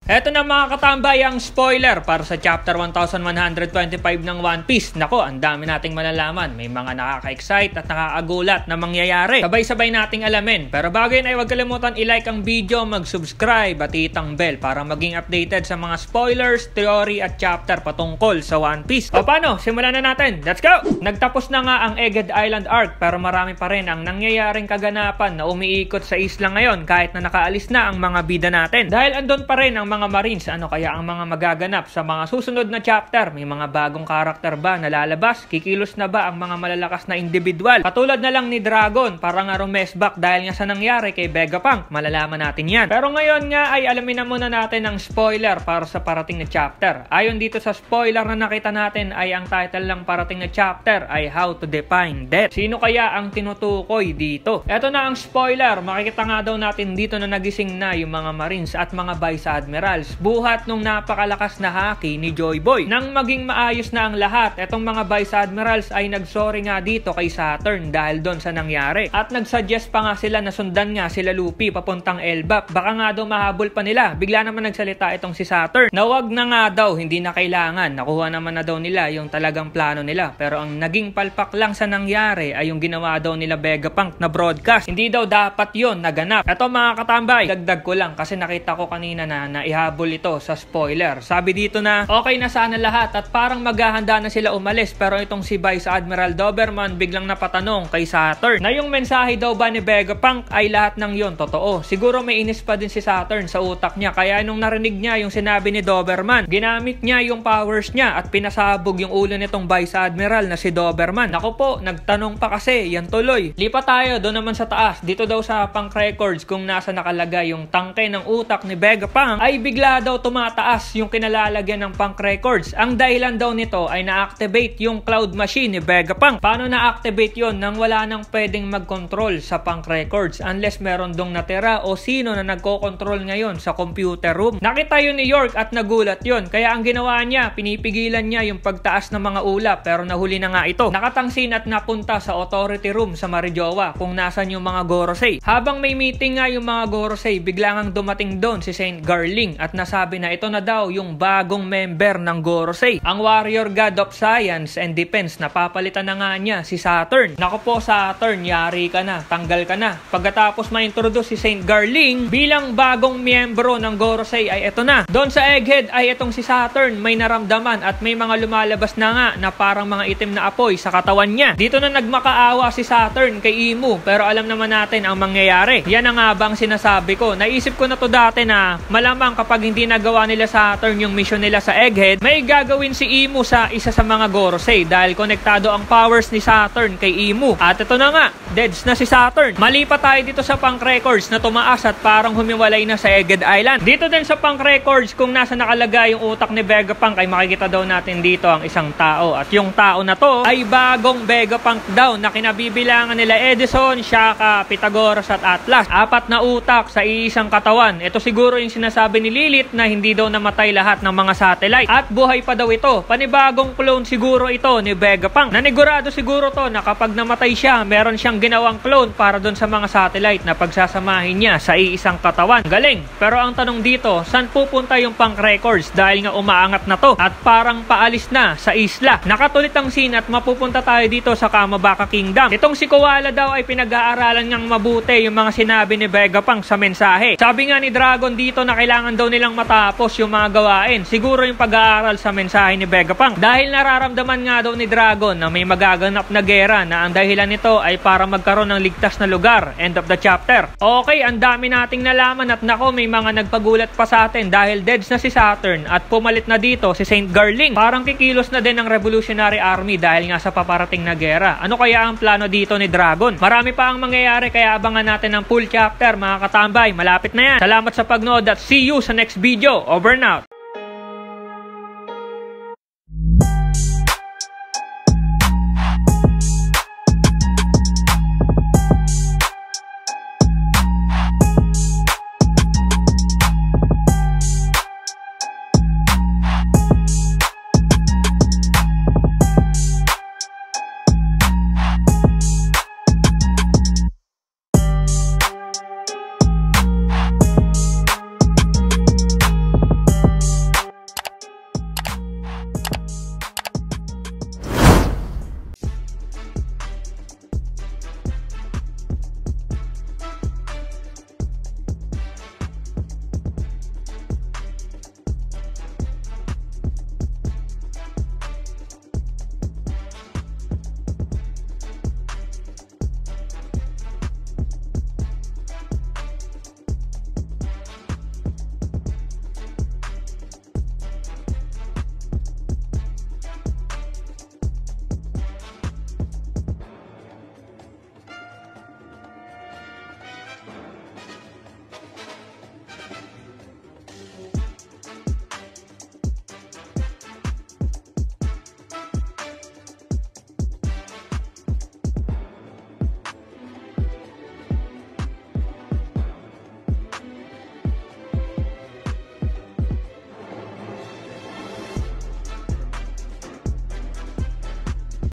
Eto na mga katambay ang spoiler para sa chapter 1125 ng One Piece. Nako, ang dami nating malalaman. May mga nakaka-excite at nakakagulat na mangyayari. Sabay-sabay nating alamin. Pero bago yun ay huwag kalimutan i-like ang video, mag-subscribe at hitang bell para maging updated sa mga spoilers, theory at chapter patungkol sa One Piece. O paano? Simulan na natin. Let's go! Nagtapos na nga ang Egghead Island arc pero marami pa rin ang nangyayaring kaganapan na umiikot sa isla ngayon kahit na nakaalis na ang mga bida natin. Dahil andun pa rin ang mga Marines, ano kaya ang mga magaganap sa mga susunod na chapter? May mga bagong karakter ba na lalabas? Kikilos na ba ang mga malalakas na individual? Katulad na lang ni Dragon, parang nga rumesback dahil nga sa nangyari kay Vegapunk. Malalaman natin yan. Pero ngayon nga ay alamin na muna natin ang spoiler para sa parating na chapter. Ayon dito sa spoiler na nakita natin ay ang title ng parating na chapter ay How to Define Death. Sino kaya ang tinutukoy dito? Eto na ang spoiler. Makikita nga daw natin dito na nagising na yung mga Marines at mga Vice Admirals buhat nung napakalakas na haki ni Joy Boy. Nang maging maayos na ang lahat, etong mga Vice Admirals ay nagsorry nga dito kay Saturn dahil doon sa nangyari. At nagsuggest pa nga sila na sundan nga sila Luffy papuntang Elbap. Baka nga daw mahabol pa nila. Bigla naman nagsalita itong si Saturn na wag na nga daw, hindi na kailangan. Nakuha naman na daw nila yung talagang plano nila. Pero ang naging palpak lang sa nangyari ay yung ginawa daw nila Vegapunk na broadcast. Hindi daw dapat yon naganap. Eto mga katambay, dagdag ko lang kasi nakita ko kanina na naihabol ito sa spoiler. Sabi dito na okay na sana lahat at parang maghahanda na sila umalis pero itong si Vice Admiral Doberman biglang napatanong kay Saturn na yung mensahe daw ba ni Vegapunk ay lahat ng yon totoo. Siguro may inis pa din si Saturn sa utak niya kaya nung narinig niya yung sinabi ni Doberman, ginamit niya yung powers niya at pinasabog yung ulo nitong Vice Admiral na si Doberman. Naku po, nagtanong pa kasi, yan tuloy. Lipat tayo doon naman sa taas. Dito daw sa Punk Records kung nasa nakalagay yung tangke ng utak ni Vegapunk ay bigla daw tumataas yung kinalalagyan ng Punk Records. Ang dahilan daw nito ay na-activate yung cloud machine ni Vegapunk. Paano na-activate yon nang wala nang pwedeng mag-control sa Punk Records unless meron dong natira o sino na nagko-control ngayon sa computer room? Nakita yun ni York at nagulat yon. Kaya ang ginawa niya, pinipigilan niya yung pagtaas ng mga ulap pero nahuli na nga ito. Nakatangsin at napunta sa authority room sa Marijoa kung nasan yung mga Gorosei. Habang may meeting nga yung mga Gorosei, biglang dumating doon si Saint Garling at nasabi na ito na daw yung bagong member ng Gorosei, ang Warrior God of Science and Defense. Napapalitan na nga niya si Saturn. Naku po Saturn, yari ka na, tanggal ka na. Pagkatapos ma-introduce si Saint Garling bilang bagong miyembro ng Gorosei ay ito na. Doon sa Egghead ay itong si Saturn may naramdaman at may mga lumalabas na nga na parang mga itim na apoy sa katawan niya. Dito na nagmakaawa si Saturn kay Imu pero alam naman natin ang mangyayari. Yan ang nga bang sinasabi ko. Naisip ko na to dati na malamang kapag hindi nagawa nila Saturn yung mission nila sa Egghead, may gagawin si Imu sa isa sa mga Gorosei dahil konektado ang powers ni Saturn kay Imu. At ito na nga, deads na si Saturn. Mali pa tayo dito sa Punk Records na tumaas at parang humiwalay na sa Egghead Island. Dito din sa Punk Records kung nasa nakalagay yung utak ni Vegapunk ay makikita daw natin dito ang isang tao. At yung tao na to ay bagong Vegapunk daw na kinabibilangan nila Edison, Shaka, Pythagoras at Atlas. 4 na utak sa iisang katawan. Ito siguro yung sinasabi ni Lilith na hindi daw namatay lahat ng mga satellite. At buhay pa daw ito. Panibagong clone siguro ito ni Vegapunk. Nanigurado siguro to na kapag namatay siya, meron siyang ginawang clone para doon sa mga satellite na pagsasamahin niya sa iisang katawan. Galing. Pero ang tanong dito, saan pupunta yung Punk Records? Dahil nga umaangat na to at parang paalis na sa isla. Nakatulit ang scene at mapupunta tayo dito sa Kamabaka Kingdom. Itong si Koala daw ay pinag-aaralan ngang mabuti yung mga sinabi ni Vegapunk sa mensahe. Sabi nga ni Dragon dito na kailangan daw nilang matapos yung mga gawain. Siguro yung pag-aaral sa mensahe ni Vegapunk. Dahil nararamdaman nga daw ni Dragon na may magaganap na gera na ang dahilan nito ay para magkaroon ng ligtas na lugar. End of the chapter. Okay, ang dami nating nalaman at nako may mga nagpagulat pa sa atin dahil deads na si Saturn at pumalit na dito si Saint Garling. Parang kikilos na din ang Revolutionary Army dahil nga sa paparating na gera. Ano kaya ang plano dito ni Dragon? Marami pa ang mangyayari kaya abangan natin ang full chapter mga katambay. Malapit na yan. Salamat sa pagnood at see you sa next video. Over and out.